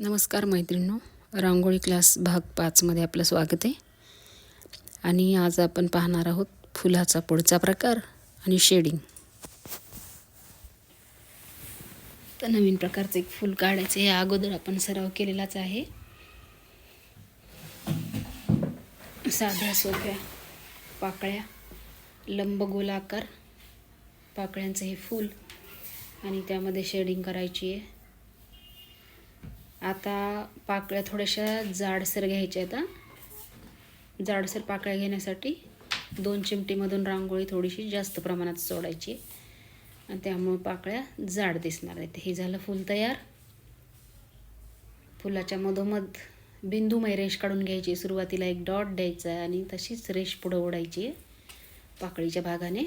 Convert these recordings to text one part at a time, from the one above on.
नमस्कार मैत्रिणींनो, रांगोळी क्लास भाग 5 मध्ये आपलं स्वागत आहे. आणि आज आपण पाहणार आहोत फुलाचा पुढचा प्रकार आणि शेडिंग. तर नवीन प्रकारचं एक फूल काढायचं, या अगोदर आपण सराव केलेलाच आहे. साध्या सोप्या पाकळ्या, लंब गोलाकार पाकळ्यांचं हे फूल आणि त्यामध्ये शेडिंग करायची आहे. आता पाकळ्या थोड्याशा जाडसर घ्यायच्या आहेत. जाडसर पाकळ्या घेण्यासाठी 2 चिमटीमधून रांगोळी थोडीशी जास्त प्रमाणात सोडायची आणि त्यामुळे पाकळ्या जाड दिसणार आहेत. हे झालं फूल तयार. फुलाच्या मधोमध बिंदुमय रेष काढून घ्यायची. सुरुवातीला एक डॉट द्यायचा आहे आणि तशीच रेष पुढे ओढायची आहे. पाकळीच्या भागाने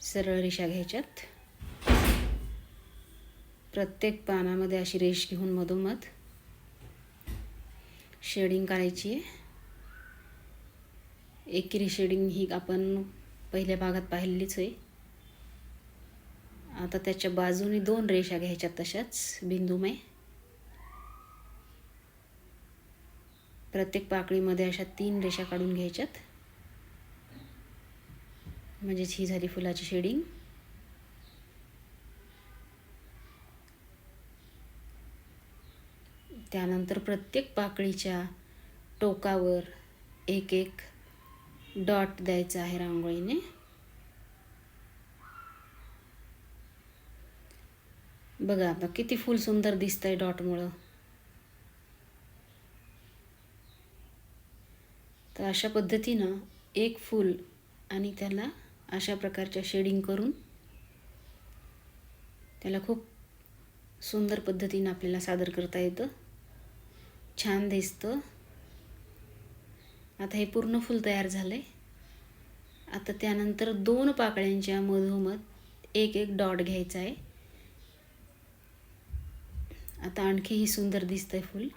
सरळ रेषा घ्यायच्यात. प्रत्येक पानामध्ये अशी रेष घेऊन मधोमध शेडिंग करायची आहे. एकेरी शेडिंग ही आपण पहिल्या भागात पाहिलेलीच आहे. आता त्याच्या बाजूने 2 रेषा घ्यायच्या तशाच बिंदुमय. प्रत्येक पाकळीमध्ये अशा 3 रेषा काढून घ्यायच्यात. म्हणजेच ही झाली फुलाची शेडिंग. त्यानंतर प्रत्येक पाकळीच्या टोकावर एक एक डॉट द्यायचा आहे रांगोळीने. बघा आता किती फूल सुंदर दिसतंय डॉटमुळं. तर अशा पद्धतीनं एक फूल आणि त्याला अशा प्रकारच्या शेडिंग करून त्याला खूप सुंदर पद्धतीने आपल्याला सादर करता येतं. छान दिसतं. आता हे पूर्ण फूल तयार झालंय. आता त्यानंतर 2 पाकळ्यांच्या मधोमध एक एक डॉट घ्यायचा आहे. आता आणखीही सुंदर दिसतंय फूल.